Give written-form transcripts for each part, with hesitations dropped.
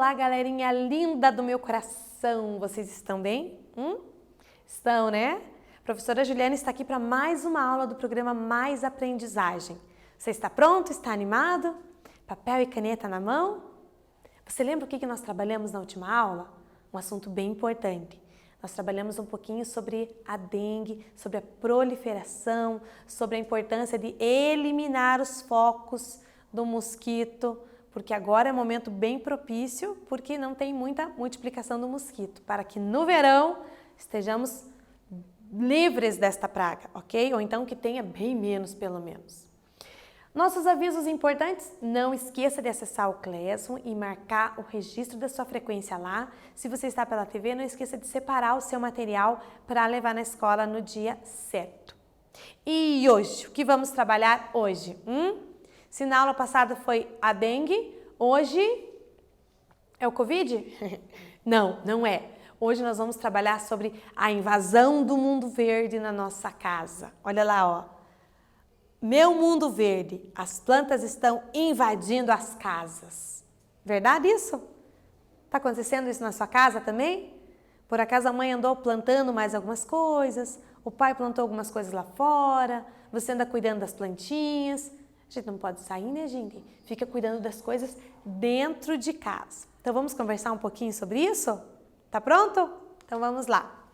Olá, galerinha linda do meu coração! Vocês estão bem? Estão, né? A professora Juliana está aqui para mais uma aula do programa Mais Aprendizagem. Você está pronto? Está animado? Papel e caneta na mão? Você lembra o que nós trabalhamos na última aula? Um assunto bem importante. Nós trabalhamos um pouquinho sobre a dengue, sobre a proliferação, sobre a importância de eliminar os focos do mosquito, porque agora é um momento bem propício, porque não tem muita multiplicação do mosquito, para que no verão estejamos livres desta praga, ok? Ou então que tenha bem menos, pelo menos. Nossos avisos importantes, não esqueça de acessar o Classroom e marcar o registro da sua frequência lá. Se você está pela TV, não esqueça de separar o seu material para levar na escola no dia certo. E hoje, o que vamos trabalhar hoje? Se na aula passada foi a dengue, hoje é o Covid? Não, não é. Hoje nós vamos trabalhar sobre a invasão do mundo verde na nossa casa. Olha lá, ó. Meu mundo verde, as plantas estão invadindo as casas. Verdade isso? Está acontecendo isso na sua casa também? Por acaso a mãe andou plantando mais algumas coisas, o pai plantou algumas coisas lá fora, você anda cuidando das plantinhas. A gente não pode sair, né, gente? Fica cuidando das coisas dentro de casa. Então vamos conversar um pouquinho sobre isso? Tá pronto? Então vamos lá.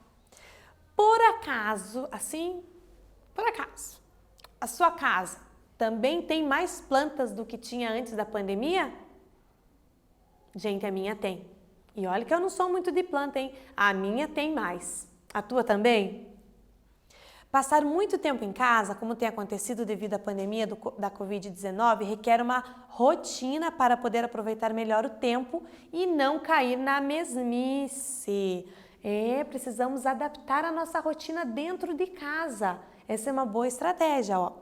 Por acaso, a sua casa também tem mais plantas do que tinha antes da pandemia? Gente, a minha tem. E olha que eu não sou muito de planta, hein? A minha tem mais. A tua também? Passar muito tempo em casa, como tem acontecido devido à pandemia da Covid-19, requer uma rotina para poder aproveitar melhor o tempo e não cair na mesmice. Precisamos adaptar a nossa rotina dentro de casa. Essa é uma boa estratégia, ó.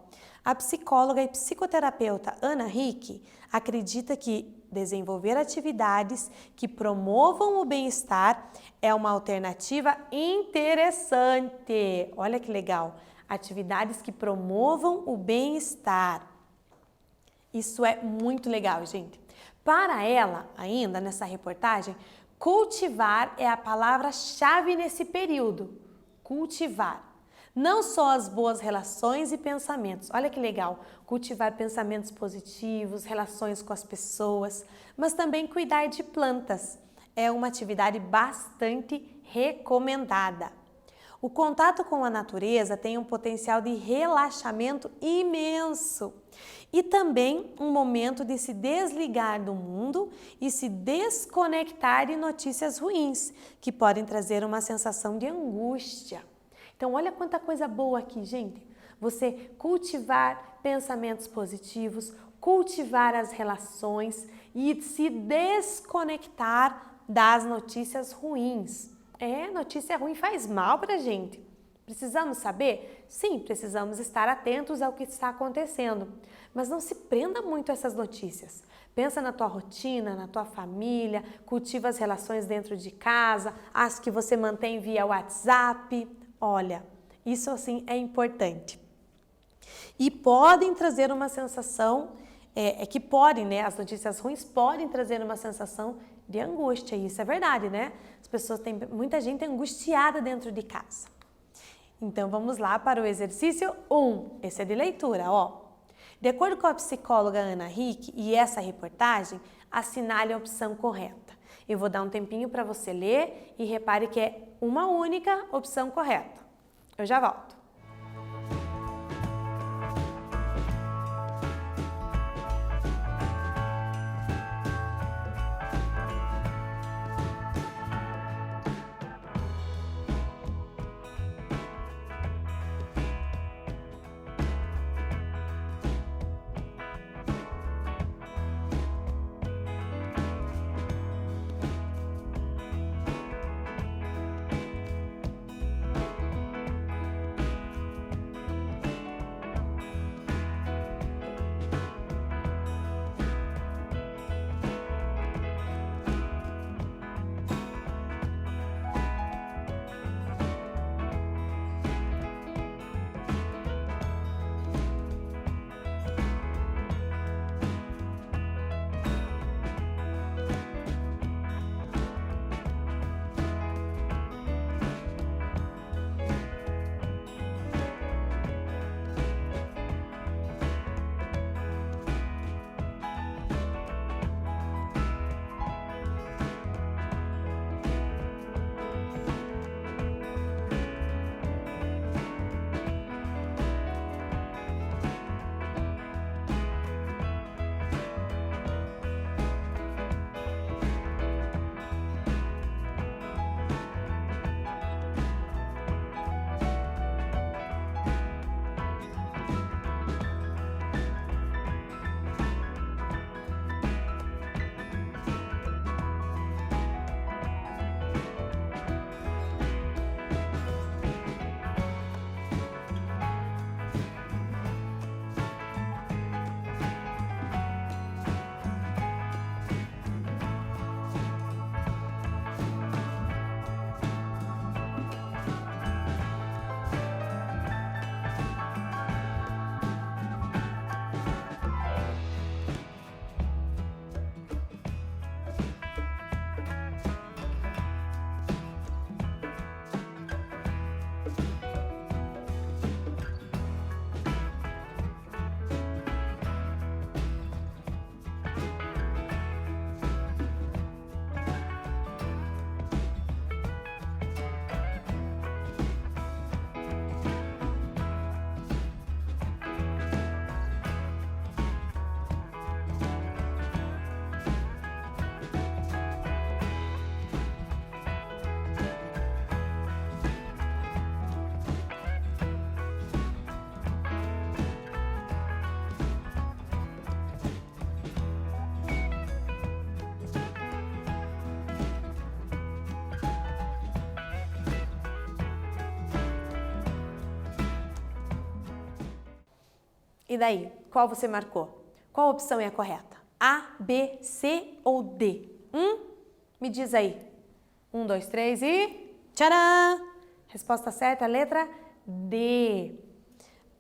A psicóloga e psicoterapeuta Ana Hick acredita que desenvolver atividades que promovam o bem-estar é uma alternativa interessante. Olha que legal. Atividades que promovam o bem-estar. Isso é muito legal, gente. Para ela, ainda nessa reportagem, cultivar é a palavra-chave nesse período. Cultivar. Não só as boas relações e pensamentos, olha que legal, cultivar pensamentos positivos, relações com as pessoas, mas também cuidar de plantas. É uma atividade bastante recomendada. O contato com a natureza tem um potencial de relaxamento imenso e também um momento de se desligar do mundo e se desconectar de notícias ruins, que podem trazer uma sensação de angústia. Então, olha quanta coisa boa aqui, gente. Você cultivar pensamentos positivos, cultivar as relações e se desconectar das notícias ruins. Notícia ruim faz mal pra gente. Precisamos saber? Sim, precisamos estar atentos ao que está acontecendo. Mas não se prenda muito a essas notícias. Pensa na tua rotina, na tua família, cultiva as relações dentro de casa, as que você mantém via WhatsApp. Olha, isso assim é importante. E podem trazer uma sensação, as notícias ruins podem trazer uma sensação de angústia, e isso é verdade, né? Muita gente angustiada dentro de casa. Então vamos lá para o exercício 1, esse é de leitura, ó. De acordo com a psicóloga Ana Hick e essa reportagem, assinale a opção correta. Eu vou dar um tempinho para você ler e repare que é uma única opção correta. Eu já volto. E daí, qual você marcou? Qual opção é a correta? A, B, C ou D? Me diz aí. 1, 2, 3 e... Tcharam! Resposta certa, letra D.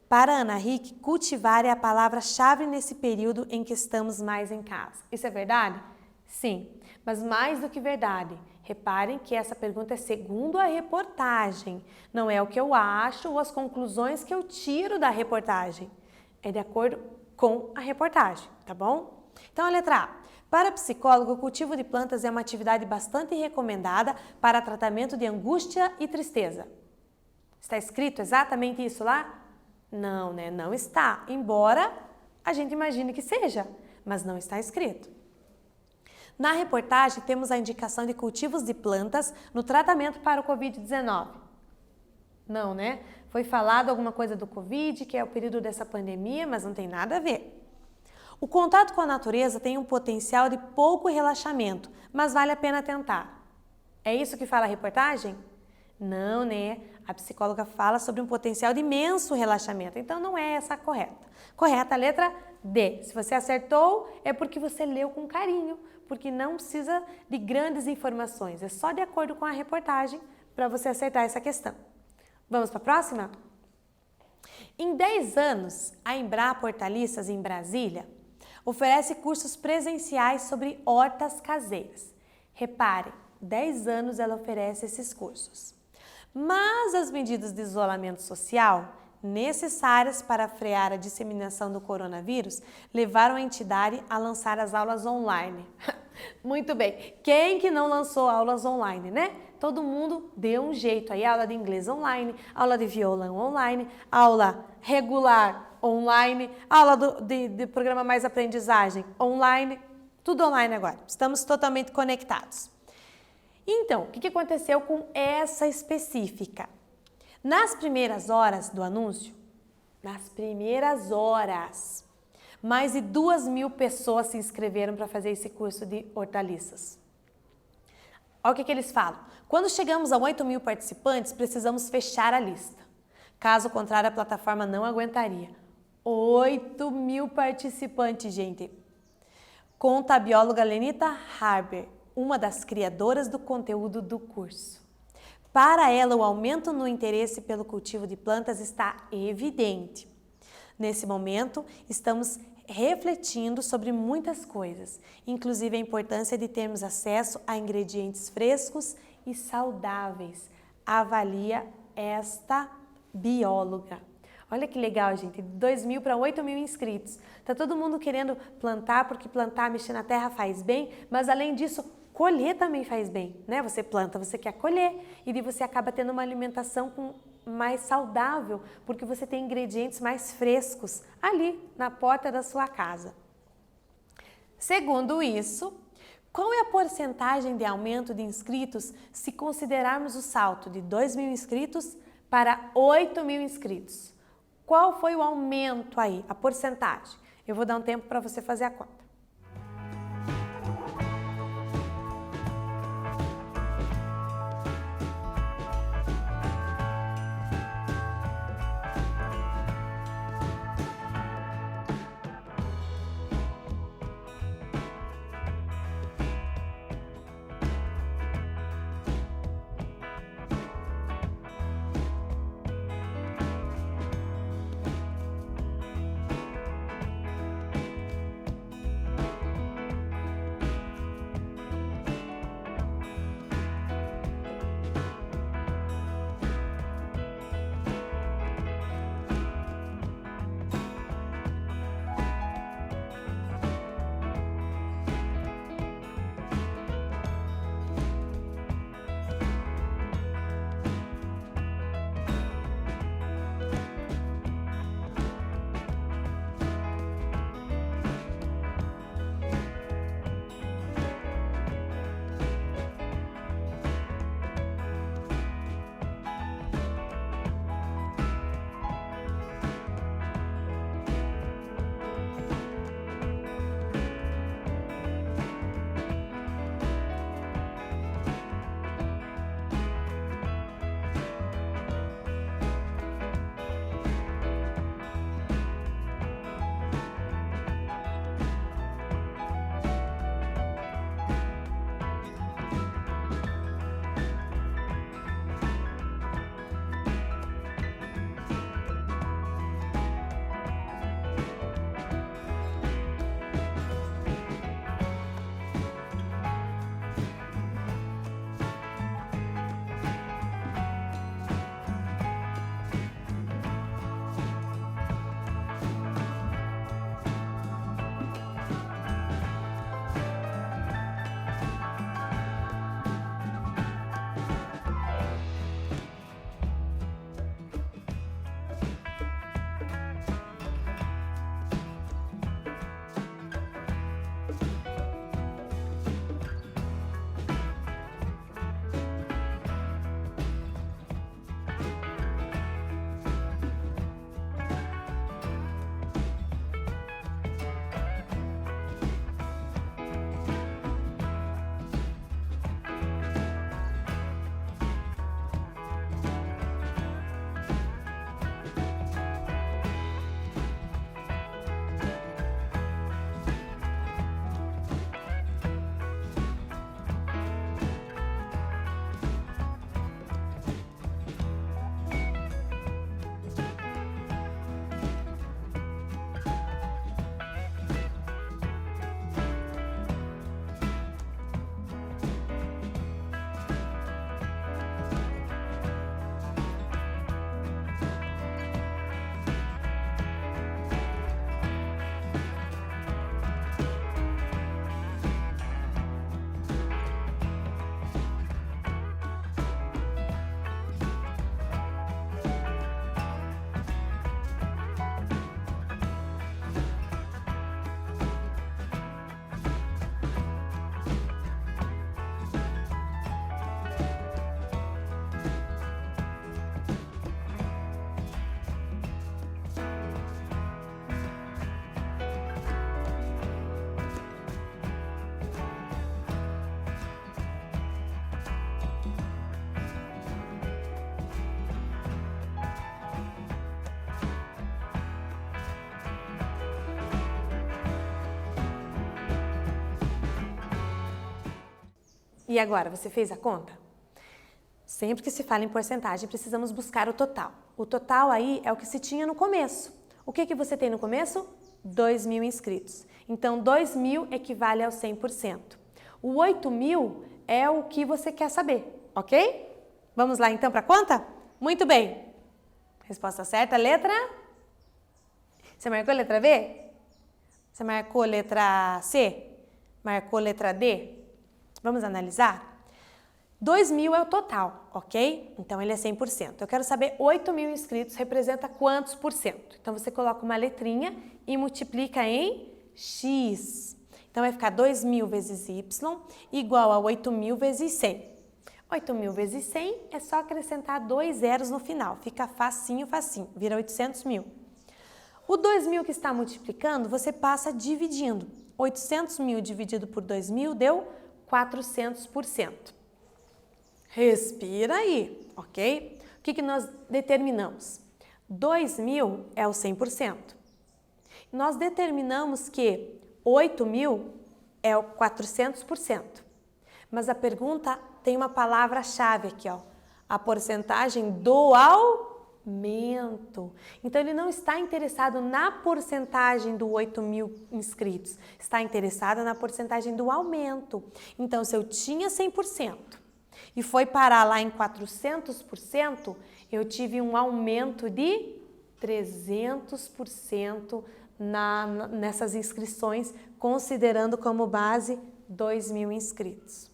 Para Ana Hick, cultivar é a palavra-chave nesse período em que estamos mais em casa. Isso é verdade? Sim, mas mais do que verdade. Reparem que essa pergunta é segundo a reportagem. Não é o que eu acho ou as conclusões que eu tiro da reportagem. É de acordo com a reportagem, tá bom? Então, a letra A. Para psicólogo, o cultivo de plantas é uma atividade bastante recomendada para tratamento de angústia e tristeza. Está escrito exatamente isso lá? Não, né? Não está. Embora a gente imagine que seja, mas não está escrito. Na reportagem, temos a indicação de cultivos de plantas no tratamento para o Covid-19. Não, né? Foi falado alguma coisa do Covid, que é o período dessa pandemia, mas não tem nada a ver. O contato com a natureza tem um potencial de pouco relaxamento, mas vale a pena tentar. É isso que fala a reportagem? Não, né? A psicóloga fala sobre um potencial de imenso relaxamento, então não é essa a correta. Correta a letra D. Se você acertou, é porque você leu com carinho, porque não precisa de grandes informações, é só de acordo com a reportagem para você acertar essa questão. Vamos para a próxima? Em 10 anos, a Embrapa Hortaliças, em Brasília, oferece cursos presenciais sobre hortas caseiras. Repare, 10 anos ela oferece esses cursos. Mas as medidas de isolamento social necessárias para frear a disseminação do coronavírus levaram a entidade a lançar as aulas online. Muito bem, quem que não lançou aulas online, né? Todo mundo deu um jeito aí, aula de inglês online, aula de violão online, aula regular online, aula de programa Mais Aprendizagem online, tudo online agora, estamos totalmente conectados. Então, o que aconteceu com essa específica? Nas primeiras horas do anúncio, mais de 2.000 pessoas se inscreveram para fazer esse curso de hortaliças. Olha o que eles falam. Quando chegamos a 8.000 participantes, precisamos fechar a lista. Caso contrário, a plataforma não aguentaria. 8.000 participantes, gente. Conta a bióloga Lenita Harber, uma das criadoras do conteúdo do curso. Para ela, o aumento no interesse pelo cultivo de plantas está evidente. Nesse momento, estamos refletindo sobre muitas coisas, inclusive a importância de termos acesso a ingredientes frescos e saudáveis, avalia esta bióloga. Olha que legal, gente, de 2.000 para 8.000 inscritos. Tá todo mundo querendo plantar, porque plantar, mexer na terra faz bem, mas além disso, colher também faz bem, né? Você planta, você quer colher, e daí você acaba tendo uma alimentação mais saudável, porque você tem ingredientes mais frescos ali na porta da sua casa. Segundo isso, qual é a porcentagem de aumento de inscritos se considerarmos o salto de 2.000 inscritos para 8.000 inscritos? Qual foi o aumento aí, a porcentagem? Eu vou dar um tempo para você fazer a conta. E agora, você fez a conta? Sempre que se fala em porcentagem, precisamos buscar o total. O total aí é o que se tinha no começo. O que você tem no começo? 2.000 inscritos. Então, 2.000 equivale ao 100%. O 8.000 é o que você quer saber, ok? Vamos lá então para a conta? Muito bem. Resposta certa, letra? Você marcou letra B? Você marcou letra C? Marcou letra D? Vamos analisar? 2.000 é o total, ok? Então, ele é 100%. Eu quero saber 8.000 inscritos representa quantos por cento? Então, você coloca uma letrinha e multiplica em X. Então, vai ficar 2.000 vezes Y igual a 8.000 vezes 100. 8.000 vezes 100 é só acrescentar 2 zeros no final. Fica facinho, facinho. Vira 800.000. O 2.000 que está multiplicando, você passa dividindo. 800.000 dividido por 2.000 deu 400%. Respira aí, ok? O que nós determinamos? 2.000 é o 100%. Nós determinamos que 8.000 é o 400%. Mas a pergunta tem uma palavra-chave aqui, ó. A porcentagem do aumento. Então, ele não está interessado na porcentagem do 8.000 inscritos. Está interessado na porcentagem do aumento. Então, se eu tinha 100%, e foi parar lá em 400%, eu tive um aumento de 300% nessas inscrições, considerando como base 2.000 inscritos.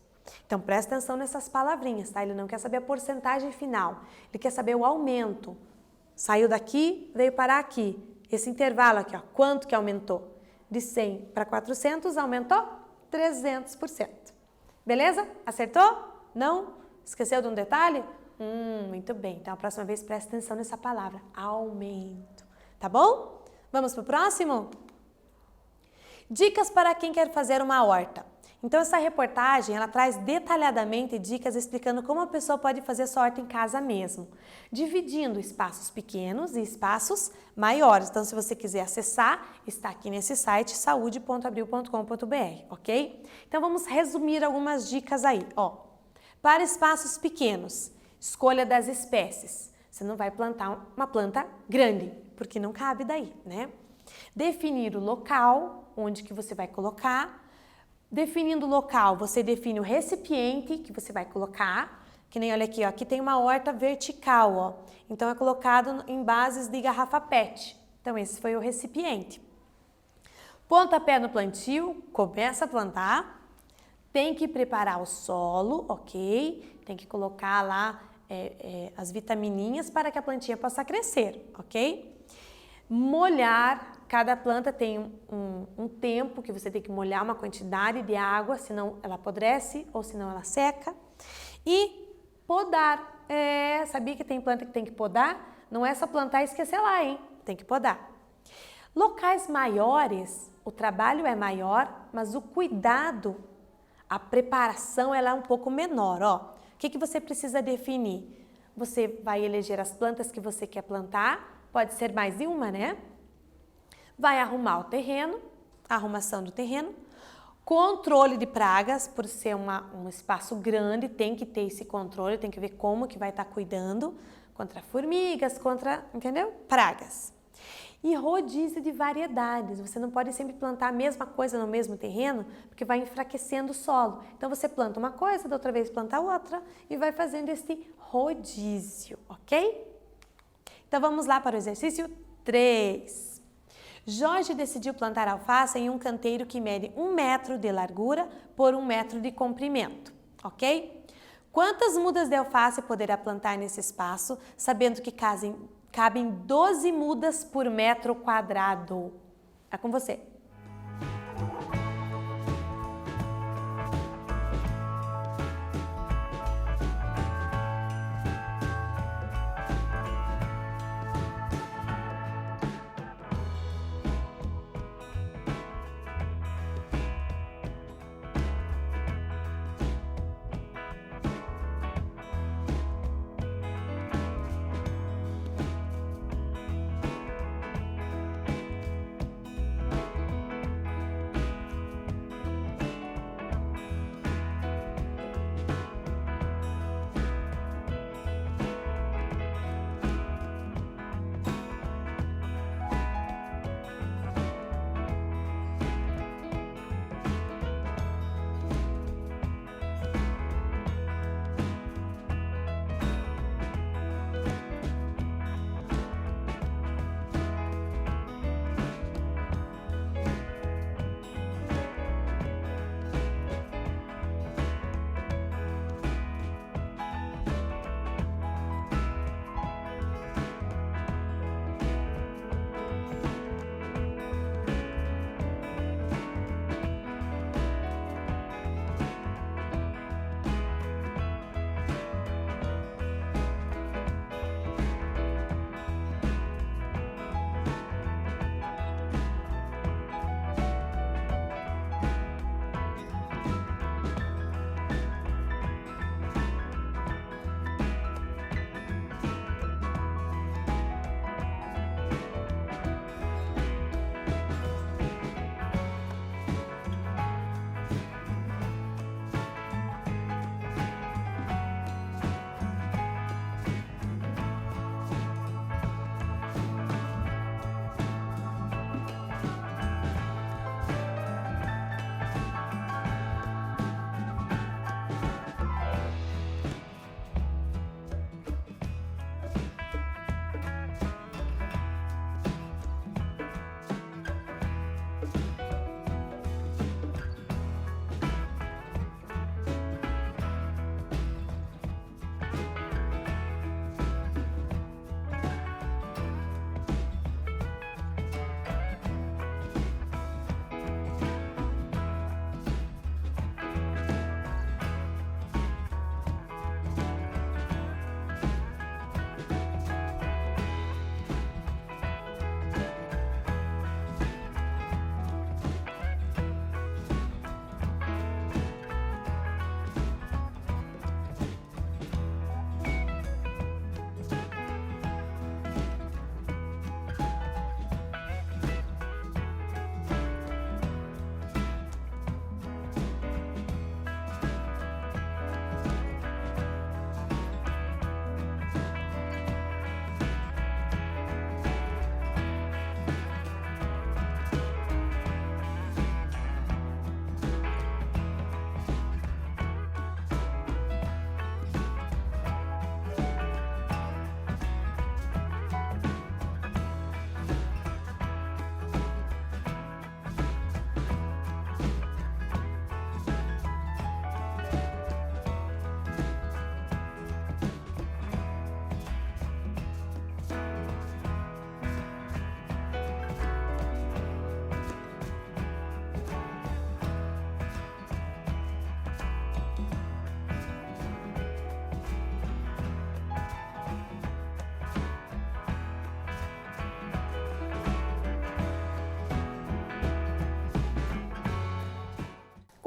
Então, presta atenção nessas palavrinhas, tá? Ele não quer saber a porcentagem final, ele quer saber o aumento. Saiu daqui, veio parar aqui. Esse intervalo aqui, ó, quanto que aumentou? De 100 para 400, aumentou 300%. Beleza? Acertou? Não? Esqueceu de um detalhe? Muito bem. Então, a próxima vez, presta atenção nessa palavra. Aumento. Tá bom? Vamos para o próximo? Dicas para quem quer fazer uma horta. Então, essa reportagem, ela traz detalhadamente dicas explicando como a pessoa pode fazer sua horta em casa mesmo, dividindo espaços pequenos e espaços maiores. Então, se você quiser acessar, está aqui nesse site, saude.abril.com.br, ok? Então, vamos resumir algumas dicas aí, ó. Para espaços pequenos, escolha das espécies. Você não vai plantar uma planta grande, porque não cabe daí, né? Definir o local, onde que você vai colocar. Definindo o local, você define o recipiente que você vai colocar, que nem olha aqui, ó, aqui tem uma horta vertical, ó. Então é colocado em bases de garrafa PET. Então esse foi o recipiente. Pontapé no plantio, começa a plantar. Tem que preparar o solo, ok? Tem que colocar lá as vitamininhas para que a plantinha possa crescer, ok? Molhar, cada planta tem um tempo que você tem que molhar, uma quantidade de água, senão ela apodrece ou senão ela seca. E podar, sabia que tem planta que tem que podar? Não é só plantar e esquecer lá, hein? Tem que podar. Locais maiores, o trabalho é maior, mas o cuidado, a preparação, ela é um pouco menor, ó. O que você precisa definir? Você vai eleger as plantas que você quer plantar, pode ser mais de uma, né? Vai arrumar o terreno, a arrumação do terreno, controle de pragas, por ser um espaço grande, tem que ter esse controle, tem que ver como que vai estar cuidando contra formigas, contra, entendeu? Pragas. E rodízio de variedades, você não pode sempre plantar a mesma coisa no mesmo terreno, porque vai enfraquecendo o solo. Então você planta uma coisa, da outra vez planta outra e vai fazendo esse rodízio, ok? Então vamos lá para o exercício 3. Jorge decidiu plantar alface em um canteiro que mede 1 metro de largura por 1 metro de comprimento, ok? Quantas mudas de alface poderá plantar nesse espaço, sabendo que cabem 12 mudas por metro quadrado? É com você.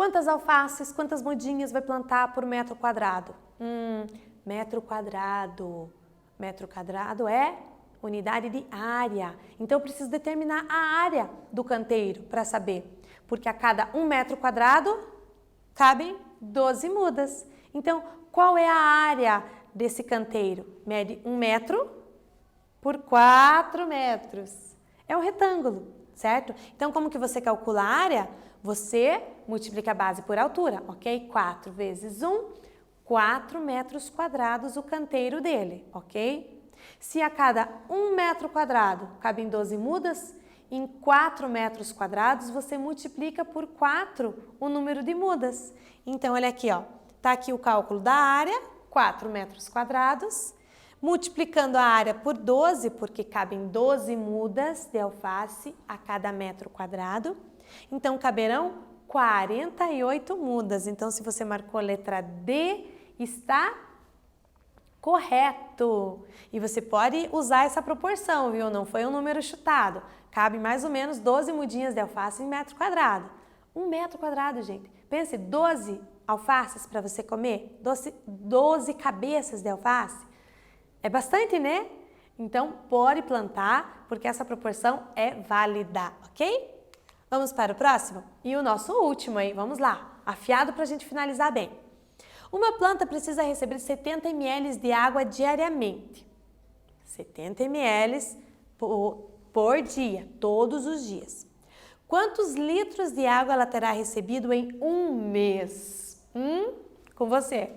Quantas alfaces, quantas mudinhas vai plantar por metro quadrado? Metro quadrado. Metro quadrado é unidade de área. Então, eu preciso determinar a área do canteiro para saber. Porque a cada 1 metro quadrado, cabem 12 mudas. Então, qual é a área desse canteiro? Mede 1 metro por 4 metros. É um retângulo, certo? Então, como que você calcula a área? Você multiplica a base por altura, ok? 4 vezes 1, 4 metros quadrados o canteiro dele, ok? Se a cada 1 metro quadrado cabem 12 mudas, em 4 metros quadrados você multiplica por 4 o número de mudas. Então, olha aqui, ó. Tá aqui o cálculo da área, 4 metros quadrados, multiplicando a área por 12, porque cabem 12 mudas de alface a cada metro quadrado. Então, caberão 48 mudas. Então, se você marcou a letra D, está correto. E você pode usar essa proporção, viu? Não foi um número chutado. Cabe mais ou menos 12 mudinhas de alface em metro quadrado. 1 metro quadrado, gente. Pense, 12 alfaces para você comer, 12 cabeças de alface. É bastante, né? Então, pode plantar, porque essa proporção é válida, ok? Vamos para o próximo? E o nosso último aí, vamos lá. Afiado para a gente finalizar bem. Uma planta precisa receber 70 ml de água diariamente. 70 ml por dia, todos os dias. Quantos litros de água ela terá recebido em um mês? Com você.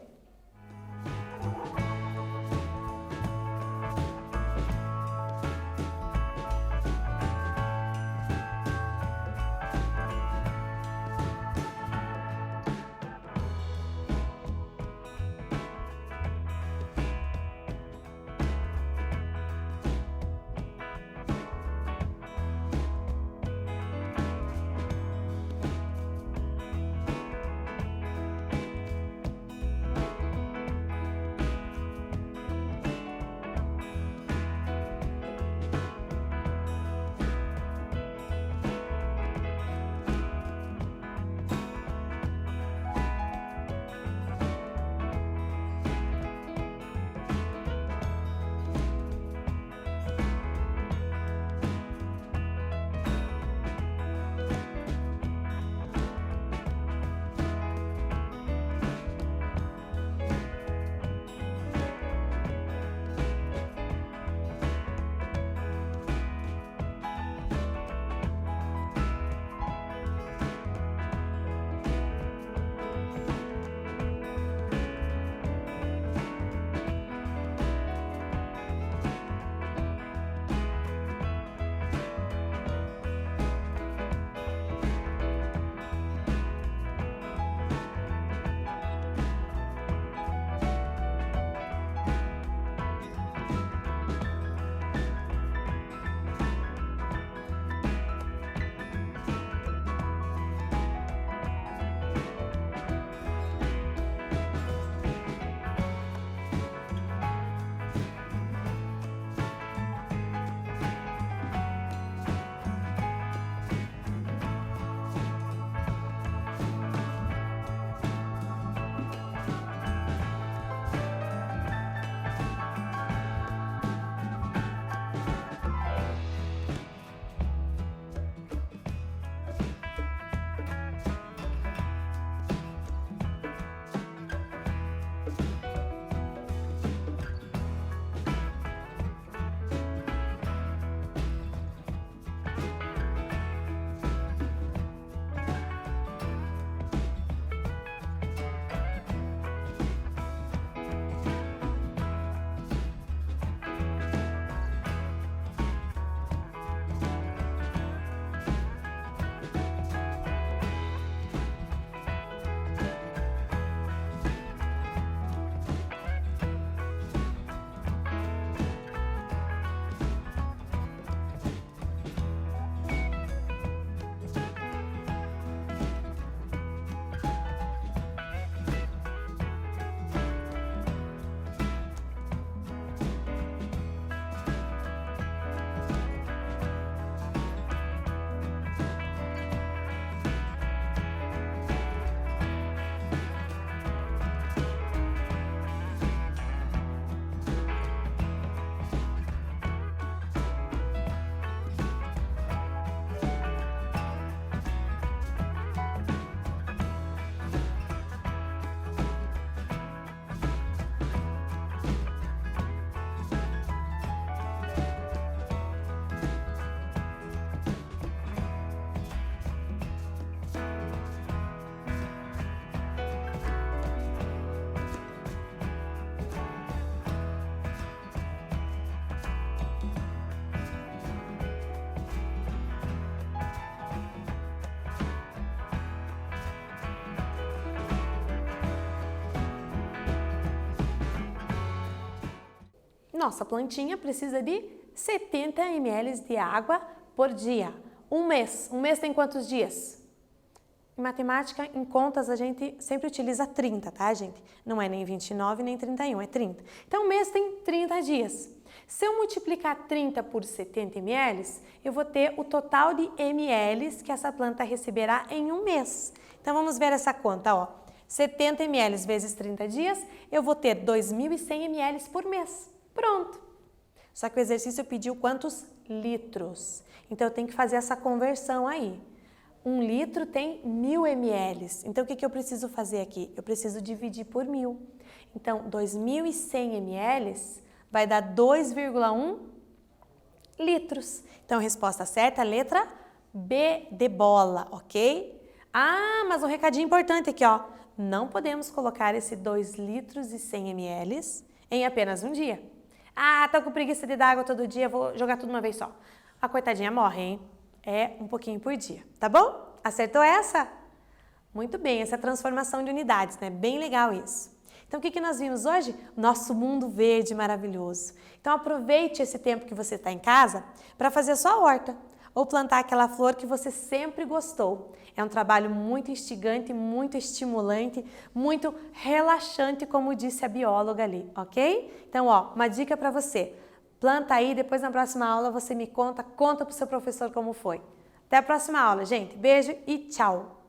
Nossa plantinha precisa de 70 ml de água por dia. Um mês tem quantos dias? Em matemática, em contas, a gente sempre utiliza 30, tá, gente? Não é nem 29, nem 31, é 30. Então, um mês tem 30 dias. Se eu multiplicar 30 por 70 ml, eu vou ter o total de ml que essa planta receberá em um mês. Então, vamos ver essa conta, ó. 70 ml vezes 30 dias, eu vou ter 2.100 ml por mês. Pronto! Só que o exercício pediu quantos litros? Então, eu tenho que fazer essa conversão aí. 1 litro tem 1.000 ml. Então, o que eu preciso fazer aqui? Eu preciso dividir por 1.000. Então, 2.100 ml vai dar 2,1 litros. Então, a resposta certa é a letra B de bola, ok? Ah, mas um recadinho importante aqui, ó. Não podemos colocar esse 2 litros e 100 ml em apenas um dia. Ah, tô com preguiça de dar água todo dia, vou jogar tudo uma vez só. A coitadinha morre, hein? É um pouquinho por dia, tá bom? Acertou essa? Muito bem, essa transformação de unidades, né? Bem legal isso. Então, o que nós vimos hoje? Nosso mundo verde maravilhoso. Então, aproveite esse tempo que você está em casa para fazer a sua horta ou plantar aquela flor que você sempre gostou. É um trabalho muito instigante, muito estimulante, muito relaxante, como disse a bióloga ali, ok? Então, ó, uma dica para você. Planta aí, depois na próxima aula você me conta para o seu professor como foi. Até a próxima aula, gente. Beijo e tchau!